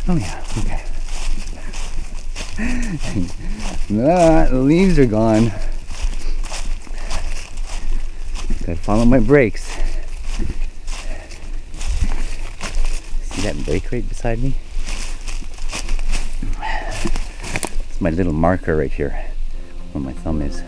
Oh yeah, okay. The leaves are gone. Gotta follow my brakes. See that brake right beside me? It's my little marker right here where my thumb is.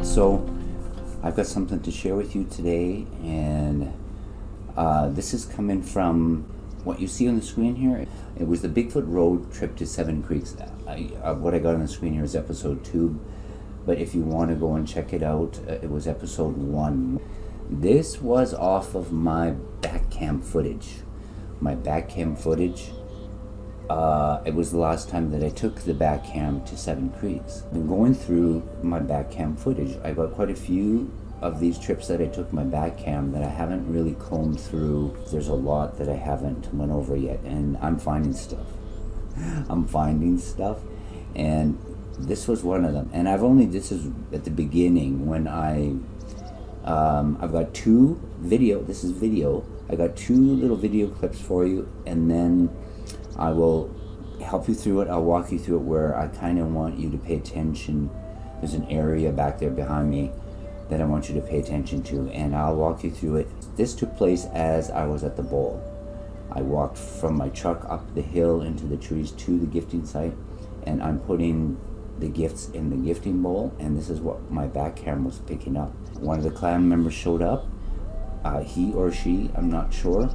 So I've got something to share with you today, and this is coming from what you see on the screen here. It was the Bigfoot road trip to Seven Creeks. What I got on the screen here is episode 2, but if you want to go and check it out, it was episode 1. This was off of my back cam footage. It was the last time that I took the back cam to Seven Creeks. Been going through my back cam footage. I got quite a few of these trips that I took my back cam that I haven't really combed through. There's a lot that I haven't went over yet, and I'm finding stuff. And this was one of them. And this is at the beginning when I've got this is video. I got 2 little video clips for you, and then I will help you through it. I'll walk you through it where I kind of want you to pay attention. There's an area back there behind me that I want you to pay attention to, and I'll walk you through it. This took place as I was at the bowl. I walked from my truck up the hill into the trees to the gifting site, and I'm putting the gifts in the gifting bowl, and this is what my back camera was picking up. One of the clan members showed up. He or she, I'm not sure.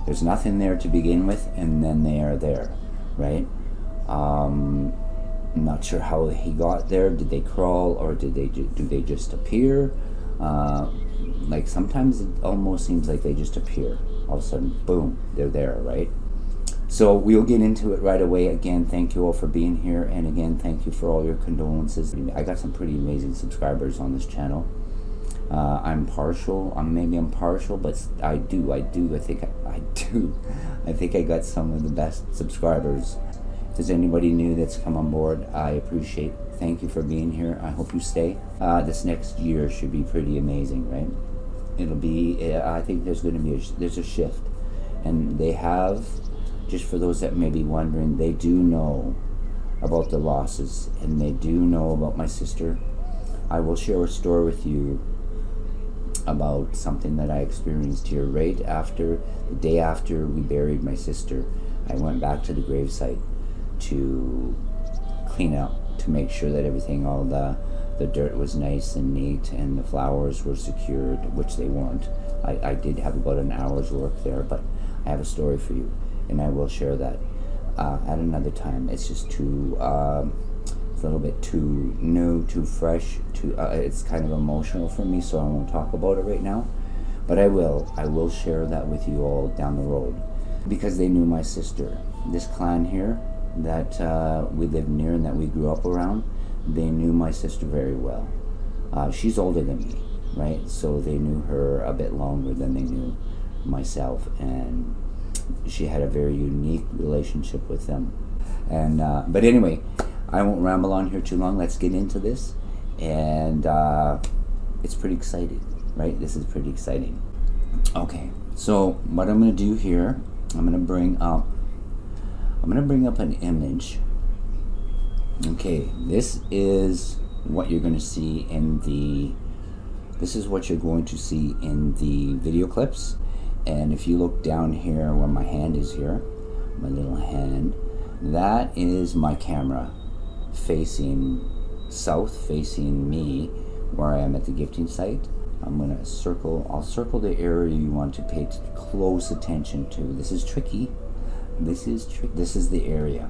There's nothing there to begin with, and then they are there, right? I'm not sure how he got there. Did they crawl, or do they just appear? Like sometimes it almost seems like they just appear. All of a sudden, boom, they're there, right? So we'll get into it right away. Again, thank you all for being here, and again, thank you for all your condolences. I got some pretty amazing subscribers on this channel. I'm partial, but I think I got some of the best subscribers. If there's anybody new that's come on board, I appreciate. Thank you for being here. I hope you stay. This next year should be pretty amazing, right? It'll be, I think there's a shift. And they have, just for those that may be wondering, they do know about the losses, and they do know about my sister. I will share a story with you about something that I experienced here right after, the day after we buried my sister. I went back to the gravesite to clean up, to make sure that everything, all the dirt was nice and neat, and the flowers were secured, which they weren't. I did have about an hour's work there, but I have a story for you, and I will share that at another time. It's just too it's a little bit too new, too fresh, it's kind of emotional for me, so I won't talk about it right now. But I will share that with you all down the road, because they knew my sister. This clan here that we lived near and that we grew up around, they knew my sister very well. She's older than me, right? So they knew her a bit longer than they knew myself, and she had a very unique relationship with them. And but anyway, I won't ramble on here too long. Let's get into this. And it's pretty exciting, right? This is pretty exciting. Okay, so what I'm going to do here, I'm going to bring up an image. Okay, this is what you're going to see in the video clips. And if you look down here where my hand is here, my little hand, that is my camera facing south, facing me, where I am at the gifting site. I'll circle the area you want to pay close attention to. This is tricky. This is the area.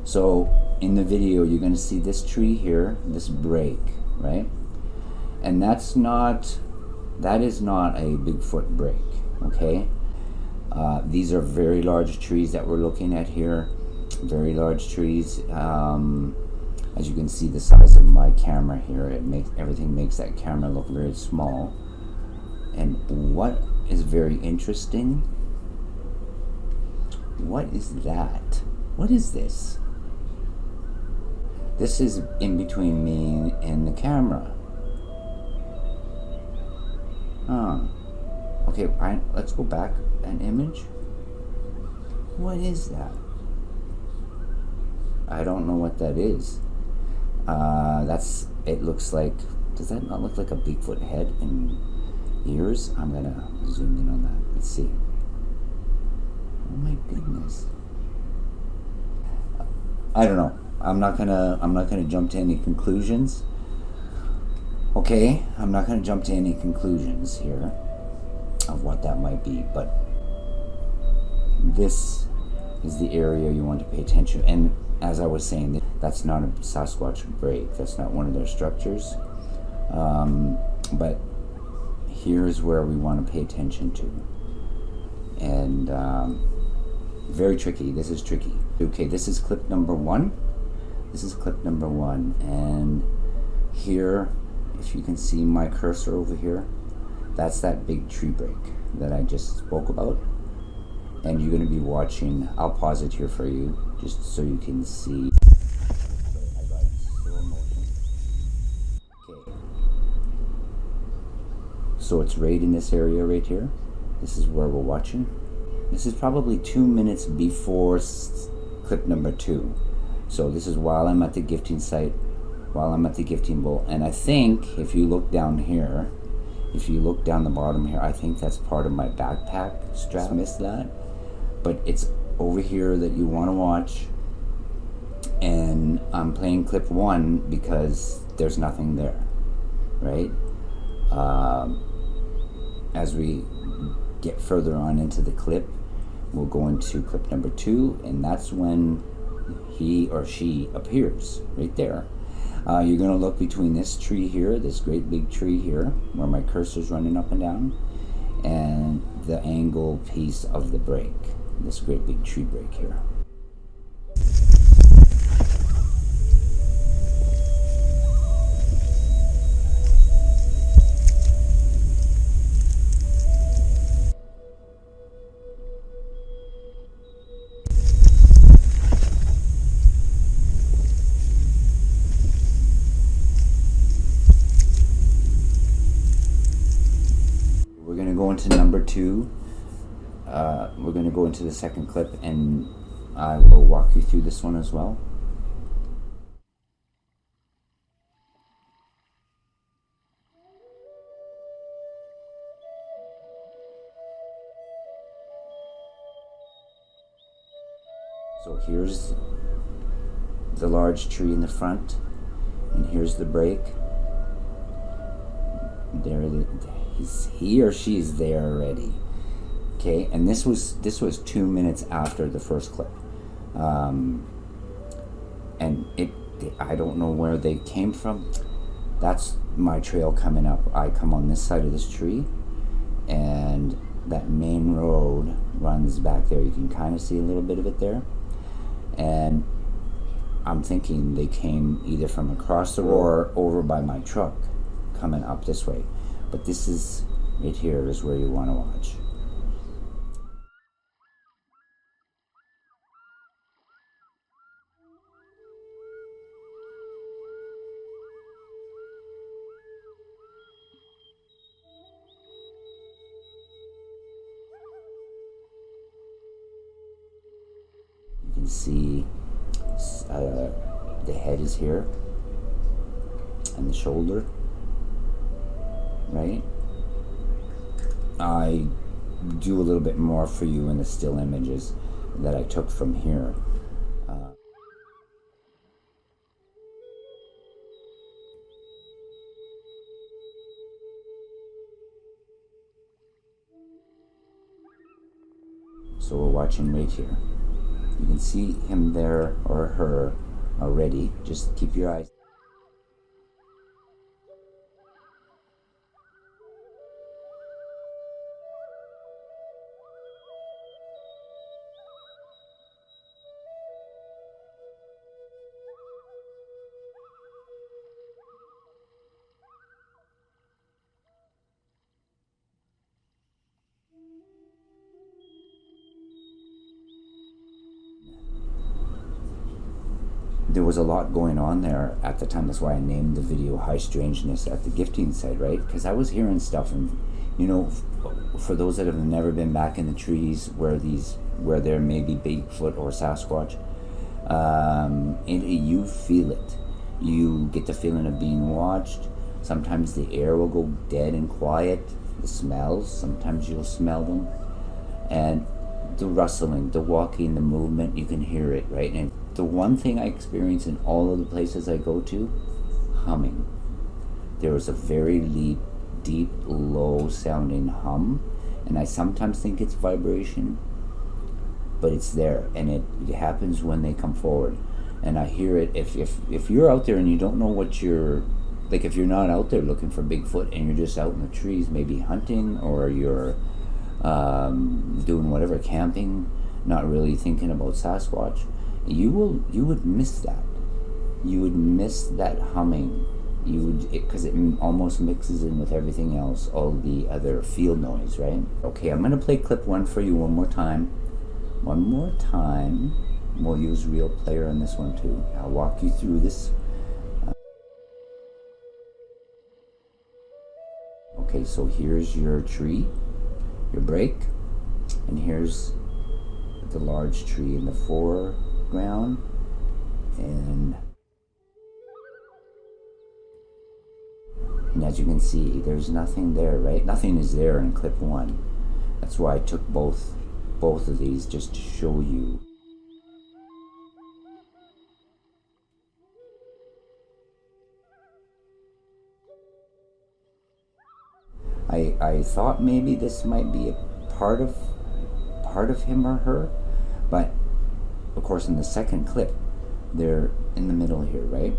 So in the video, you're going to see this tree here, this break, right? And that is not a Bigfoot break, okay? These are very large trees that we're looking at here. Very large trees. As you can see, the size of my camera here, everything makes that camera look very small. And what is very interesting, what is that? What is this? This is in between me and the camera. Okay, let's go back an image. What is that? I don't know what that is. It looks like, does that not look like a Bigfoot head and ears? I'm gonna zoom in on that. Let's see. Oh my goodness. I don't know. I'm not gonna jump to any conclusions. Okay, I'm not gonna jump to any conclusions here of what that might be, but this is the area you want to pay attention. And as I was saying, that's not a Sasquatch break. That's not one of their structures. But here's where we want to pay attention to. And very tricky. This is tricky. Okay, this is clip number 1. This is clip number 1. And here, if you can see my cursor over here, that's that big tree break that I just spoke about. And you're going to be watching, I'll pause it here for you, just so you can see. I got it in slow motion. Okay. So it's right in this area right here. This is where we're watching. This is probably 2 minutes before clip number 2. So this is while I'm at the gifting site, while I'm at the gifting bowl. And I think if you look down here, if you look down the bottom here, I think that's part of my backpack strap. Missed that. But it's over here that you want to watch. And I'm playing clip 1 because there's nothing there, right? As we get further on into the clip, we'll go into clip number 2, and that's when he or she appears right there. You're going to look between this tree here, this great big tree here, where my cursor's running up and down, and the angle piece of the break, this great big tree break here. We're going to go into number 2. We're going to go into the second clip, and I will walk you through this one as well. So here's the large tree in the front, and here's the break. There, he or she's there already. Okay, and this was 2 minutes after the first clip, and I don't know where they came from. That's my trail coming up. I come on this side of this tree, and that main road runs back there. You can kind of see a little bit of it there, and I'm thinking they came either from across the road or over by my truck coming up this way. But this is right here is where you want to watch. You can see the head is here and the shoulder, right? I do a little bit more for you in the still images that I took from here. So we're watching right here. You can see him there or her already. Just keep your eyes. there was a lot going on there at the time. That's why I named the video High Strangeness at the gifting site, right? Because I was hearing stuff, and you know, for those that have never been back in the trees where there may be Bigfoot or Sasquatch, you feel it. You get the feeling of being watched. Sometimes the air will go dead and quiet. The smells, sometimes you'll smell them. And the rustling, the walking, the movement, you can hear it, right? And the one thing I experience in all of the places I go to, humming. There is a very deep, low sounding hum, and I sometimes think it's vibration, but it's there, and it happens when they come forward. And I hear it. If you're out there and you don't know what you're, like if you're not out there looking for Bigfoot and you're just out in the trees, maybe hunting, or you're doing whatever, camping, not really thinking about Sasquatch, you would miss that. You would miss that humming. You would, because it almost mixes in with everything else, all the other field noise, right? Okay, I'm gonna play clip 1 for you one more time. One more time. We'll use real player on this one too. I'll walk you through this. Okay, so here's your tree, your break, and here's the large tree in the foreground, and as you can see, there's nothing there, right? Nothing is there in clip 1. That's why I took both of these, just to show you. I thought maybe this might be a part of him or her, but of course in the second clip, they're in the middle here, right?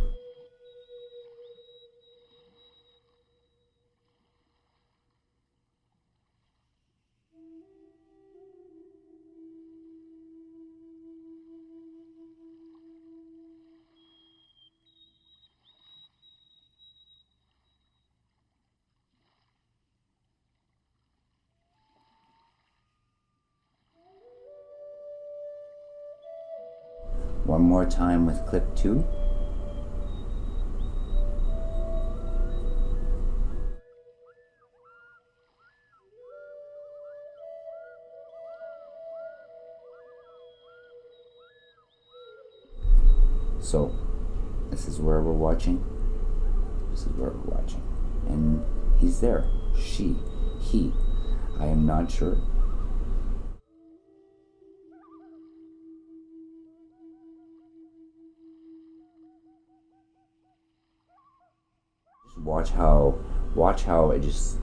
One more time with clip 2. So, this is where we're watching. This is where we're watching. And he's there. She. He. I am not sure. Watch how it just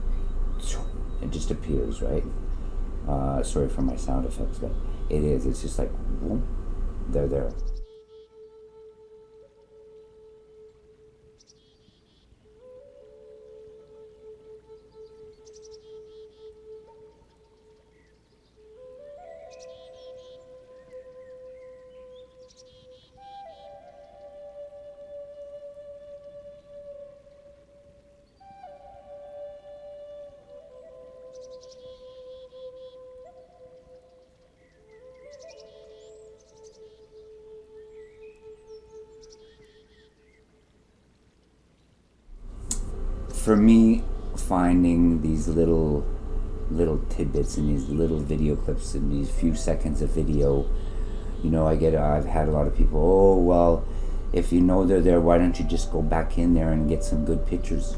appears, right? Sorry for my sound effects, but it's just like, whoop, they're there. For me, finding these little tidbits and these little video clips and these few seconds of video, you know, I've had a lot of people, oh well, if you know they're there, why don't you just go back in there and get some good pictures?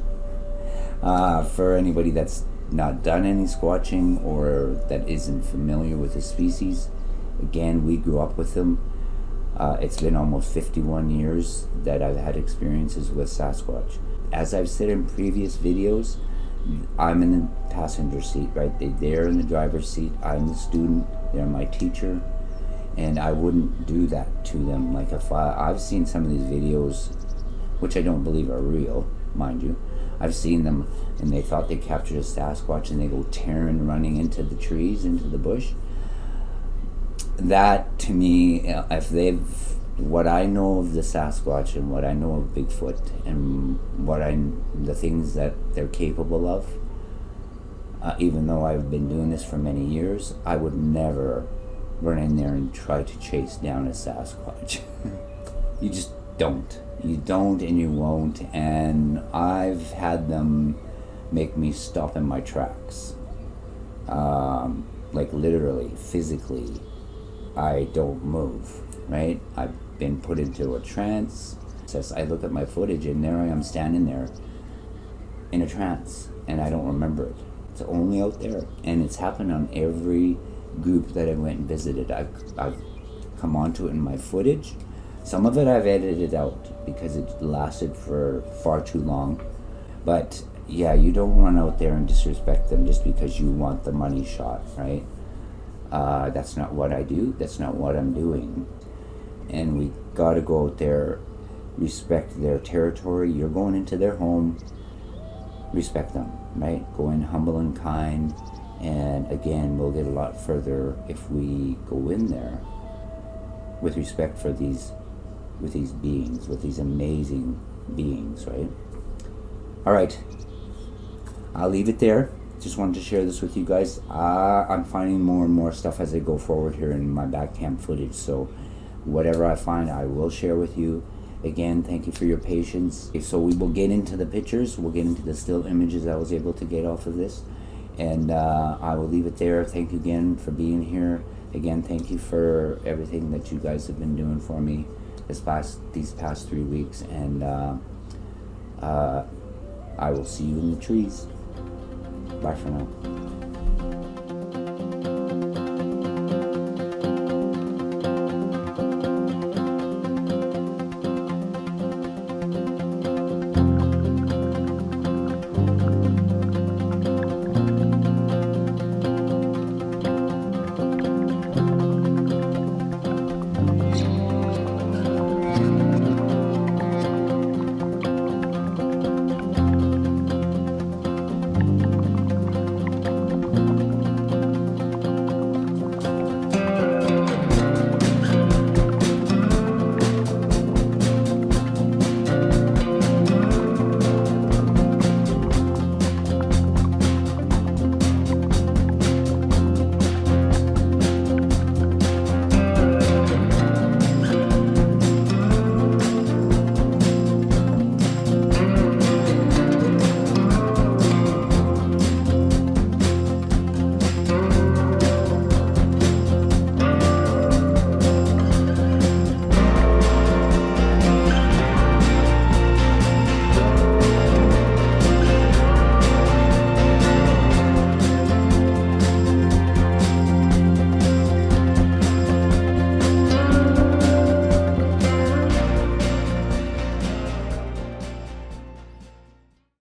For anybody that's not done any squatching or that isn't familiar with the species, again, we grew up with them. It's been almost 51 years that I've had experiences with Sasquatch. As I've said in previous videos, I'm in the passenger seat, right? They're in the driver's seat. I'm the student. They're my teacher. And I wouldn't do that to them. Like if I've seen some of these videos, which I don't believe are real, mind you. I've seen them and they thought they captured a Sasquatch and they go tearing, running into the trees, into the bush. That to me, what I know of the Sasquatch and what I know of Bigfoot and the things that they're capable of, even though I've been doing this for many years, I would never run in there and try to chase down a Sasquatch. don't. You don't and you won't. And I've had them make me stop in my tracks. Like literally, physically, I don't move, right? I've been put into a trance. I look at my footage and there I am standing there in a trance and I don't remember it. It's only out there. And it's happened on every group that I went and visited. I've come onto it in my footage. Some of it I've edited out because it lasted for far too long. But yeah, you don't run out there and disrespect them just because you want the money shot, right? That's not what I do. That's not what I'm doing. And we gotta go out there, respect their territory. You're going into their home, respect them, right? Go in humble and kind. And again, we'll get a lot further if we go in there with respect for these beings, with these amazing beings, right? All right, I'll leave it there. Just wanted to share this with you guys. I'm finding more and more stuff as I go forward here in my back cam footage. So whatever I find, I will share with you. Again, thank you for your patience. So we will get into the pictures. We'll get into the still images I was able to get off of this. And I will leave it there. Thank you again for being here. Again, thank you for everything that you guys have been doing for me these past 3 weeks. And I will see you in the trees. Bye for now.